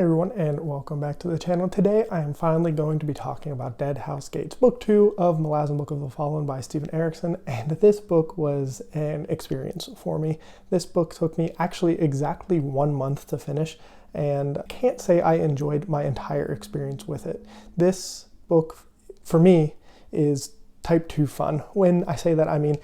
Everyone, and welcome back to the channel. Today I am finally going to be talking about Deadhouse Gates, book 2 of Malazan Book of the Fallen by Steven Erikson, and this book was an experience for me. This book took me actually exactly 1 month to finish, and I can't say I enjoyed my entire experience with it. This book, for me, is type 2 fun. When I say that, I mean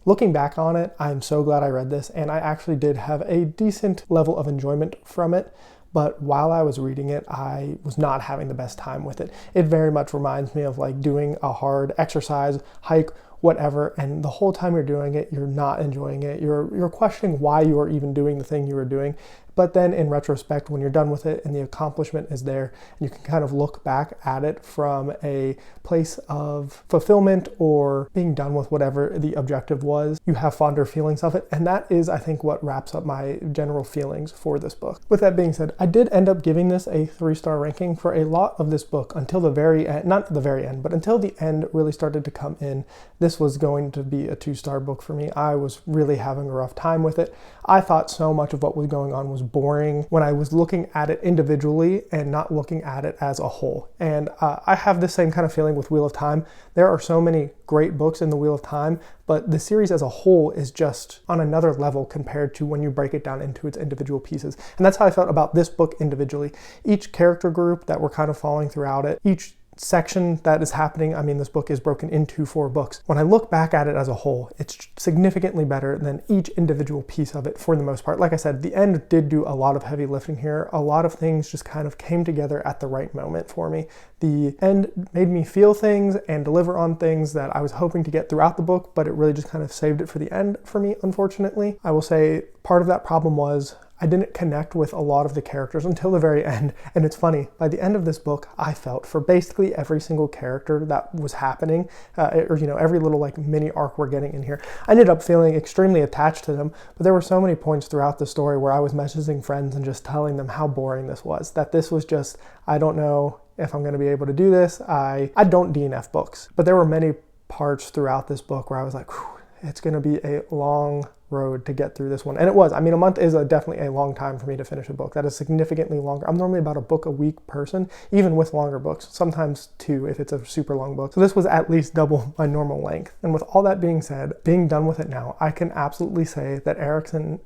looking back on it, I'm so glad I read this, and I actually did have a decent level of enjoyment from it. But while I was reading it, I was not having the best time with it. It very much reminds me of like doing a hard exercise, hike, whatever, and the whole time you're doing it, you're not enjoying it. You're questioning why you are even doing the thing you were doing. But then in retrospect, when you're done with it and the accomplishment is there, and you can kind of look back at it from a place of fulfillment or being done with whatever the objective was, you have fonder feelings of it. And that is, I think, what wraps up my general feelings for this book. With that being said, I did end up giving this a 3-star ranking for a lot of this book until the very end, not the very end, but until the end really started to come in. This was going to be a 2-star book for me. I was really having a rough time with it. I thought so much of what was going on was boring when I was looking at it individually and not looking at it as a whole. And I have the same kind of feeling with Wheel of Time. There are so many great books in the Wheel of Time, but the series as a whole is just on another level compared to when you break it down into its individual pieces. And that's how I felt about this book individually. Each character group that we're kind of following throughout it, each section that is happening, I mean, this book is broken into 4 books. When I look back at it as a whole, it's significantly better than each individual piece of it for the most part. Like I said, the end did do a lot of heavy lifting here. A lot of things just kind of came together at the right moment for me. The end made me feel things and deliver on things that I was hoping to get throughout the book, but it really just kind of saved it for the end for me, unfortunately. I will say part of that problem was I didn't connect with a lot of the characters until the very end. And it's funny, by the end of this book, I felt for basically every single character that was happening, or every little like mini arc we're getting in here, I ended up feeling extremely attached to them. But there were so many points throughout the story where I was messaging friends and just telling them how boring this was, that this was just, I don't know if I'm gonna be able to do this. I don't DNF books, but there were many parts throughout this book where I was like, it's gonna be a long road to get through this one. And it was. I mean, a month is definitely a long time for me to finish a book. That is significantly longer. I'm normally about a book a week person, even with longer books, sometimes 2 if it's a super long book. So this was at least double my normal length. And with all that being said, being done with it now, I can absolutely say that Erikson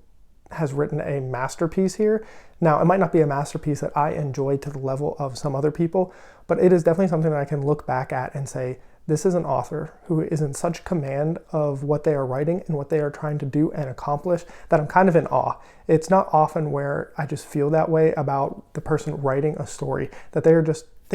has written a masterpiece here. Now, it might not be a masterpiece that I enjoy to the level of some other people, but it is definitely something that I can look back at and say, this is an author who is in such command of what they are writing and what they are trying to do and accomplish that I'm kind of in awe. It's not often where I just feel that way about the person writing a story, that they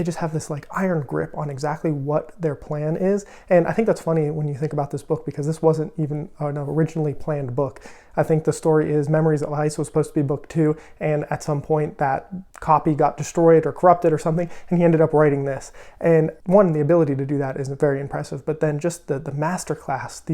just have this like iron grip on exactly what their plan is. And I think that's funny when you think about this book, because this wasn't even an originally planned book. I think the story is Memories of Ice was supposed to be book 2, and at some point that copy got destroyed or corrupted or something, and he ended up writing this. And one, the ability to do that is very impressive, but then just the masterclass,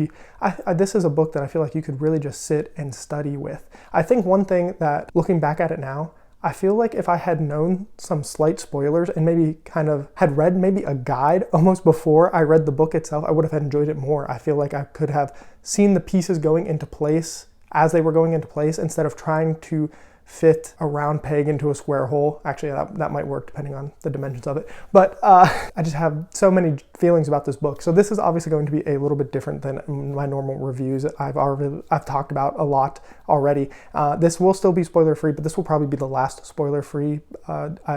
this is a book that I feel like you could really just sit and study with. I think one thing that, looking back at it now, I feel like if I had known some slight spoilers and maybe kind of had read maybe a guide almost before I read the book itself, I would have enjoyed it more. I feel like I could have seen the pieces going into place as they were going into place instead of trying to fit a round peg into a square hole. Actually, that might work depending on the dimensions of it. But I just have so many feelings about this book. So this is obviously going to be a little bit different than my normal reviews. I've talked about a lot already. This will still be spoiler free, but this will probably be the last spoiler free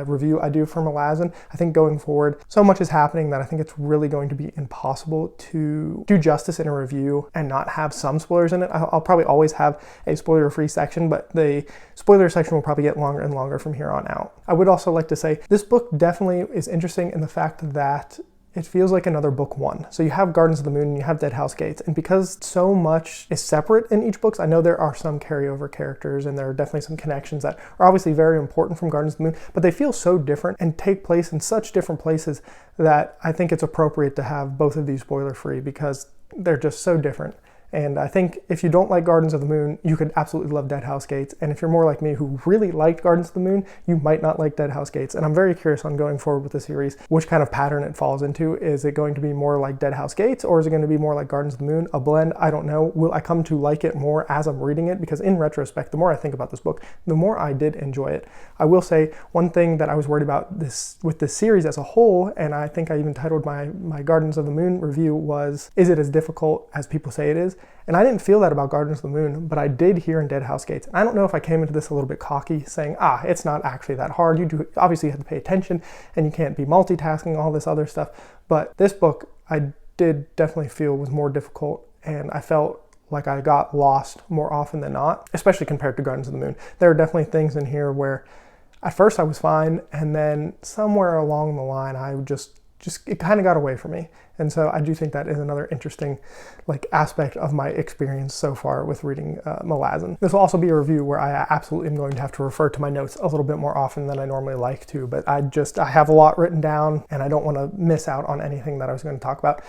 review I do for Malazan. I think going forward, so much is happening that I think it's really going to be impossible to do justice in a review and not have some spoilers in it. I'll probably always have a spoiler free section, but the spoiler section will probably get longer and longer from here on out. I would also like to say this book definitely is interesting in the fact that it feels like another book 1. So you have Gardens of the Moon and you have Deadhouse Gates, and because so much is separate in each book, I know there are some carryover characters and there are definitely some connections that are obviously very important from Gardens of the Moon, but they feel so different and take place in such different places that I think it's appropriate to have both of these spoiler free because they're just so different. And I think if you don't like Gardens of the Moon, you could absolutely love Deadhouse Gates. And if you're more like me who really liked Gardens of the Moon, you might not like Deadhouse Gates. And I'm very curious on going forward with the series, which kind of pattern it falls into. Is it going to be more like Deadhouse Gates, or is it going to be more like Gardens of the Moon? A blend, I don't know. Will I come to like it more as I'm reading it? Because in retrospect, the more I think about this book, the more I did enjoy it. I will say one thing that I was worried about with this series as a whole, and I think I even titled my Gardens of the Moon review, was, is it as difficult as people say it is? And I didn't feel that about Gardens of the Moon, but I did here in Deadhouse Gates. I don't know if I came into this a little bit cocky, saying, it's not actually that hard. You do obviously have to pay attention, and you can't be multitasking, all this other stuff. But this book, I did definitely feel was more difficult, and I felt like I got lost more often than not, especially compared to Gardens of the Moon. There are definitely things in here where at first I was fine, and then somewhere along the line, I just it kind of got away from me. And so I do think that is another interesting aspect of my experience so far with reading Malazan. This will also be a review where I absolutely am going to have to refer to my notes a little bit more often than I normally like to, but I have a lot written down, and I don't want to miss out on anything that I was going to talk about.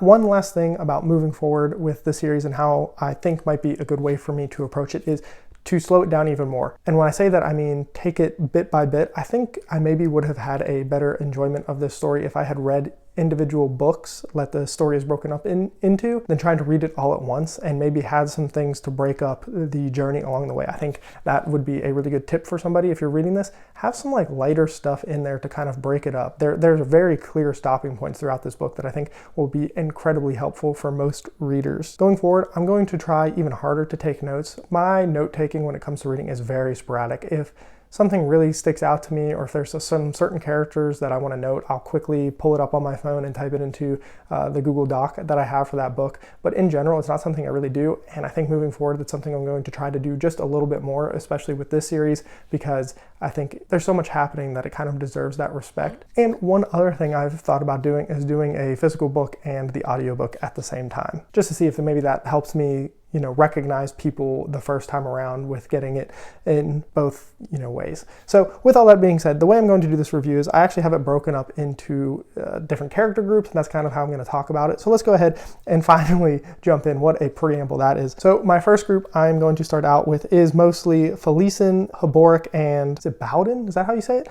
One last thing about moving forward with the series and how I think might be a good way for me to approach it is to slow it down even more. And when I say that, I mean take it bit by bit. I think I maybe would have had a better enjoyment of this story if I had read individual books, let the story is broken up into, than trying to read it all at once, and maybe had some things to break up the journey along the way. I think that would be a really good tip for somebody if you're reading this. Have some lighter stuff in there to kind of break it up. There's very clear stopping points throughout this book that I think will be incredibly helpful for most readers. Going forward, I'm going to try even harder to take notes. My note taking when it comes to reading is very sporadic. If something really sticks out to me, or if there's some certain characters that I want to note, I'll quickly pull it up on my phone and type it into the Google Doc that I have for that book. But in general, it's not something I really do. And I think moving forward, it's something I'm going to try to do just a little bit more, especially with this series, because I think there's so much happening that it kind of deserves that respect. And one other thing I've thought about doing is doing a physical book and the audiobook at the same time, just to see if maybe that helps me recognize people the first time around with getting it in both, ways. So with all that being said, the way I'm going to do this review is I actually have it broken up into different character groups, and that's kind of how I'm going to talk about it. So let's go ahead and finally jump in. What a preamble that is. So my first group I'm going to start out with is mostly Felisin, Haboric, and is it Bowden? Is that how you say it?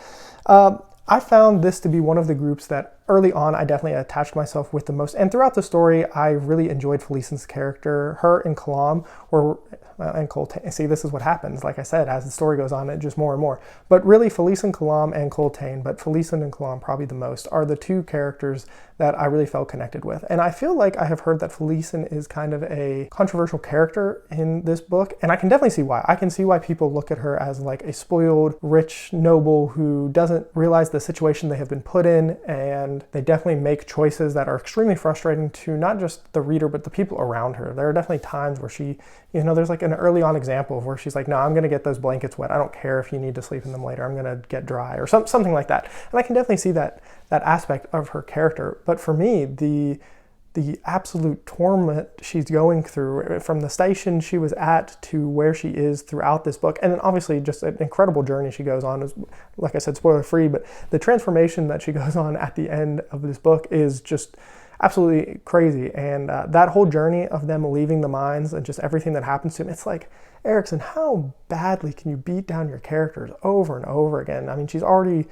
I found this to be one of the groups that early on I definitely attached myself with the most, and throughout the story I really enjoyed Felisin's character. Her and Kalam and Coltaine. See, this is what happens, like I said, as the story goes on, it just more and more. But really Felisin, Kalam, and Coltaine, but Felisin and Kalam probably the most, are the two characters that I really felt connected with. And I feel like I have heard that Felisin is kind of a controversial character in this book, and I can definitely see why. I can see why people look at her as a spoiled, rich noble who doesn't realize the situation they have been put in, and they definitely make choices that are extremely frustrating to not just the reader, but the people around her. There are definitely times where she, there's an early on example of where she's like, no, I'm going to get those blankets wet. I don't care if you need to sleep in them later. I'm going to get dry, or something like that. And I can definitely see that aspect of her character. But for me, the absolute torment she's going through from the station she was at to where she is throughout this book, and then obviously just an incredible journey she goes on, is, like I said, spoiler free, but the transformation that she goes on at the end of this book is just absolutely crazy. And that whole journey of them leaving the mines and just everything that happens to him, it's like, Erikson, how badly can you beat down your characters over and over again? I mean, she's already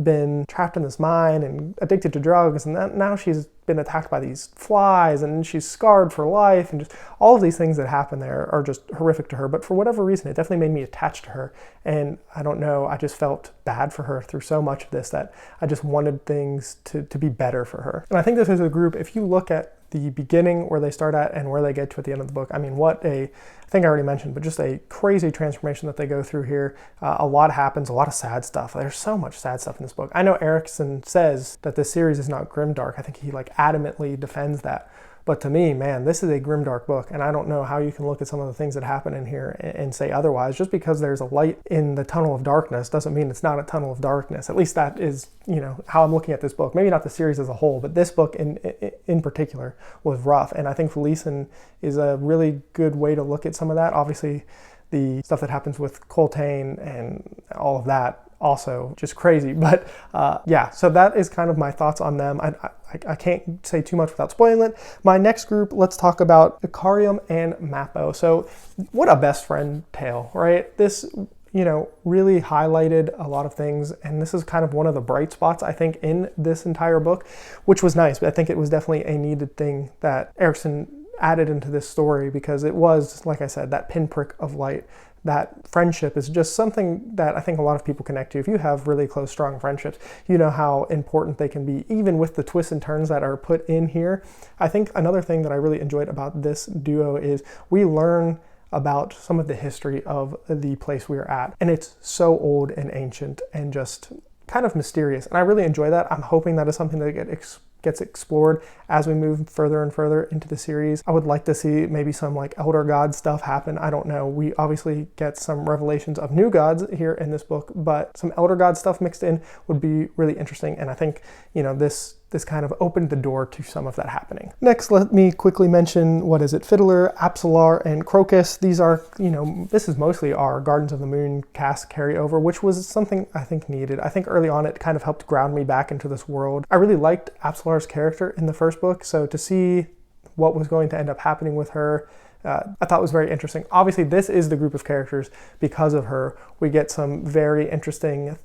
been trapped in this mine and addicted to drugs, and now she's been attacked by these flies, and she's scarred for life, and just all of these things that happen there are just horrific to her. But for whatever reason, it definitely made me attached to her, and I don't know, I just felt bad for her through so much of this that I just wanted things to be better for her. And I think this is a group, if you look at the beginning where they start at and where they get to at the end of the book, I mean, I think I already mentioned, but just a crazy transformation that they go through here. A lot happens, a lot of sad stuff. There's so much sad stuff in this book. I know Erikson says that this series is not grimdark. I think he adamantly defends that. But to me, man, this is a grimdark book, and I don't know how you can look at some of the things that happen in here and say otherwise. Just because there's a light in the tunnel of darkness doesn't mean it's not a tunnel of darkness. At least that is, how I'm looking at this book. Maybe not the series as a whole, but this book in particular was rough, and I think Felisin is a really good way to look at some of that. Obviously, the stuff that happens with Coltaine and all of that, also just crazy. But yeah, so that is kind of my thoughts on them. I can't say too much without spoiling it. My next group, let's talk about Kalam and Mappo. So what a best friend tale, right? This, really highlighted a lot of things, and this is kind of one of the bright spots, I think, in this entire book, which was nice. But I think it was definitely a needed thing that Erikson added into this story, because it was, like I said, that pinprick of light. That friendship is just something that I think a lot of people connect to. If you have really close, strong friendships, you know how important they can be, even with the twists and turns that are put in here. I think another thing that I really enjoyed about this duo is we learn about some of the history of the place we're at. And it's so old and ancient and just kind of mysterious. And I really enjoy that. I'm hoping that is something that gets explored as we move further and further into the series. I would like to see maybe some like elder god stuff happen. I don't know. We obviously get some revelations of new gods here in this book, but some elder god stuff mixed in would be really interesting. And I think, this kind of opened the door to some of that happening. Next, let me quickly mention, Fiddler, Apsalar, and Crocus. These are, this is mostly our Gardens of the Moon cast carryover, which was something I think needed. I think early on it kind of helped ground me back into this world. I really liked Apsalar's character in the first book, so to see what was going to end up happening with her, I thought was very interesting. Obviously, this is the group of characters because of her. We get some very interesting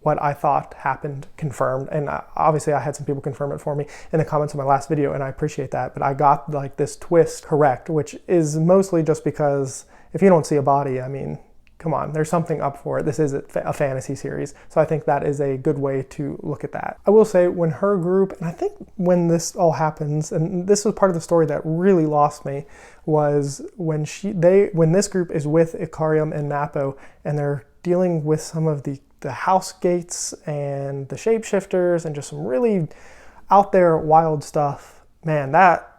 what I thought happened confirmed, and obviously I had some people confirm it for me in the comments of my last video, and I appreciate that. But I got like this twist correct, which is mostly just because if you don't see a body, I mean, come on, there's something up for it. This is a fantasy series, so I think that is a good way to look at that. I will say, when her group, and I think when this all happens, and this was part of the story that really lost me, was when this group is with Kalam and Mappo, and they're dealing with some of the house gates and the shapeshifters and just some really out there wild stuff. Man,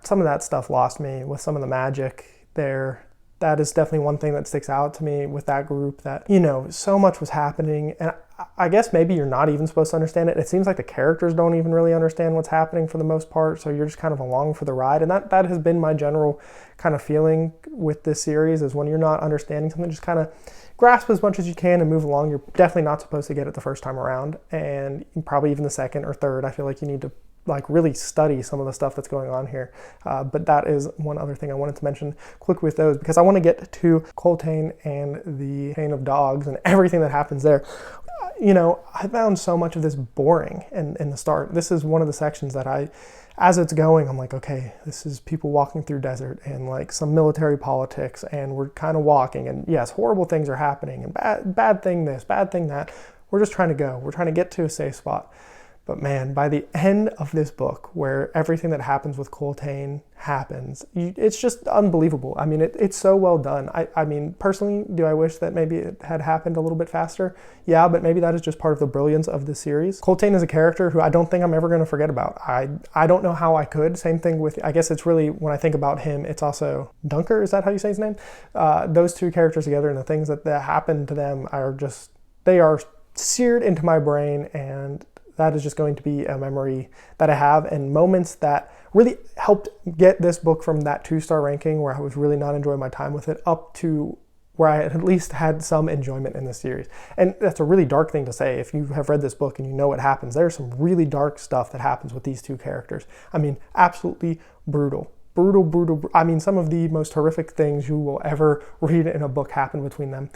some of that stuff lost me with some of the magic there. That is definitely one thing that sticks out to me with that group, that, so much was happening. And I guess maybe you're not even supposed to understand it. It seems like the characters don't even really understand what's happening for the most part. So you're just kind of along for the ride. And that has been my general kind of feeling with this series, is when you're not understanding something, just kind of grasp as much as you can and move along. You're definitely not supposed to get it the first time around, and probably even the second or third. I feel like you need to really study some of the stuff that's going on here. But that is one other thing I wanted to mention quick with those, because I want to get to Coltaine and the chain of dogs and everything that happens there. I found so much of this boring in the start. This is one of the sections that as it's going, I'm like, okay, this is people walking through desert and like some military politics, and we're kind of walking, and yes, horrible things are happening, and bad thing this, bad thing that. We're just trying to go. We're trying to get to a safe spot. But man, by the end of this book, where everything that happens with Coltaine happens, it's just unbelievable. I mean, it's so well done. I mean, personally, do I wish that maybe it had happened a little bit faster? Yeah, but maybe that is just part of the brilliance of the series. Coltaine is a character who I don't think I'm ever going to forget about. I don't know how I could. Same thing with, I guess it's really, when I think about him, it's also Dunker, is that how you say his name? Those two characters together and the things that happened to them they are seared into my brain, and that is just going to be a memory that I have, and moments that really helped get this book from that 2-star ranking, where I was really not enjoying my time with it, up to where I at least had some enjoyment in the series. And that's a really dark thing to say. If you have read this book and you know what happens, there's some really dark stuff that happens with these two characters. I mean, absolutely brutal. Brutal. I mean, some of the most horrific things you will ever read in a book happen between them.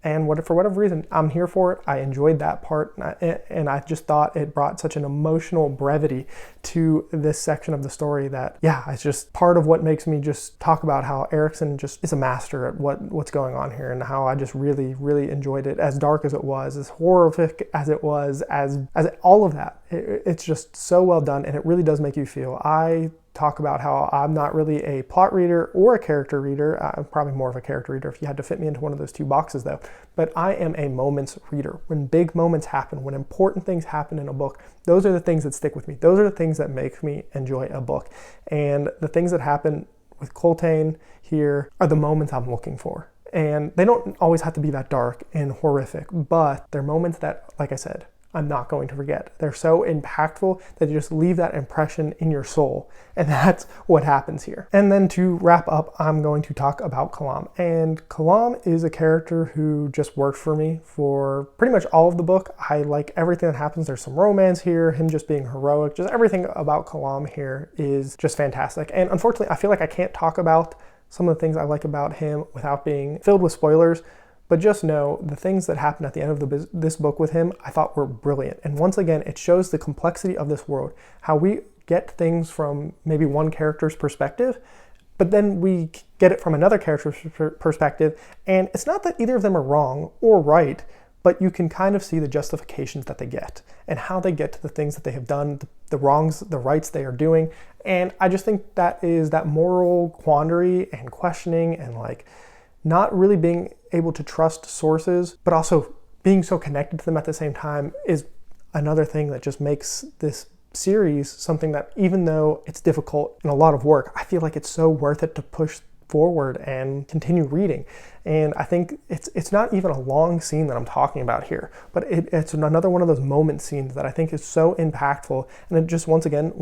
And for whatever reason, I'm here for it. I enjoyed that part, and I just thought it brought such an emotional brevity to this section of the story that, yeah, it's just part of what makes me just talk about how Erikson just is a master at what's going on here, and how I just really, really enjoyed it. As dark as it was, as horrific as it was, as all of that, it's just so well done, and it really does make you feel. I talk about how I'm not really a plot reader or a character reader. I'm probably more of a character reader if you had to fit me into one of those two boxes though. But I am a moments reader. When big moments happen, when important things happen in a book, those are the things that stick with me. Those are the things that make me enjoy a book. And the things that happen with Coltaine here are the moments I'm looking for. And they don't always have to be that dark and horrific, but they're moments that, like I said, I'm not going to forget. They're so impactful that they just leave that impression in your soul. And that's what happens here. And then to wrap up, I'm going to talk about Kalam. And Kalam is a character who just worked for me for pretty much all of the book. I like everything that happens. There's some romance here, him just being heroic. Just everything about Kalam here is just fantastic. And unfortunately, I feel like I can't talk about some of the things I like about him without being filled with spoilers. But just know the things that happen at the end of this book with him, I thought were brilliant. And once again, it shows the complexity of this world, how we get things from maybe one character's perspective, but then we get it from another character's perspective. And it's not that either of them are wrong or right, but you can kind of see the justifications that they get and how they get to the things that they have done, the wrongs, the rights they are doing. And I just think that is that moral quandary and questioning and like not really being able to trust sources, but also being so connected to them at the same time is another thing that just makes this series something that, even though it's difficult and a lot of work, I feel like it's so worth it to push forward and continue reading. And I think it's not even a long scene that I'm talking about here, but it's another one of those moment scenes that I think is so impactful. And it just, once again,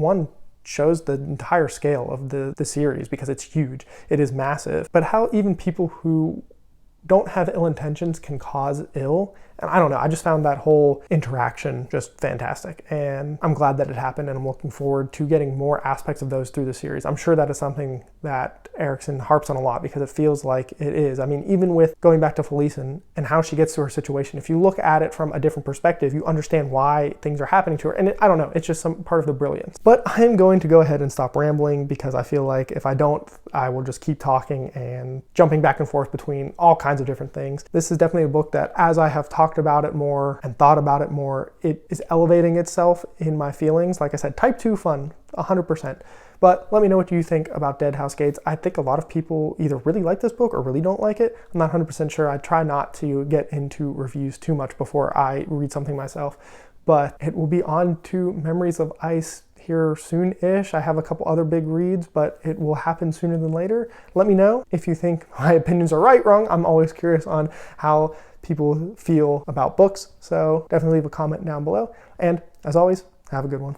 shows the entire scale of the series, because it's huge. It is massive. But how even people who don't have ill intentions can cause ill. And I don't know, I just found that whole interaction just fantastic. And I'm glad that it happened, and I'm looking forward to getting more aspects of those through the series. I'm sure that is something that Erikson harps on a lot, because it feels like it is. I mean, even with going back to Felisin and how she gets to her situation, if you look at it from a different perspective, you understand why things are happening to her. And I don't know, it's just some part of the brilliance. But I'm going to go ahead and stop rambling, because I feel like if I don't, I will just keep talking and jumping back and forth between all kinds of different things. This is definitely a book that, as I have talked about it more and thought about it more, it is elevating itself in my feelings. Like I said, type 2 fun, 100%. But let me know what you think about Deadhouse Gates. I think a lot of people either really like this book or really don't like it. I'm not 100% sure. I try not to get into reviews too much before I read something myself. But it will be on to Memories of Ice here soon-ish. I have a couple other big reads, but it will happen sooner than later. Let me know if you think my opinions are right, wrong. I'm always curious on how people feel about books. So definitely leave a comment down below. And as always, have a good one.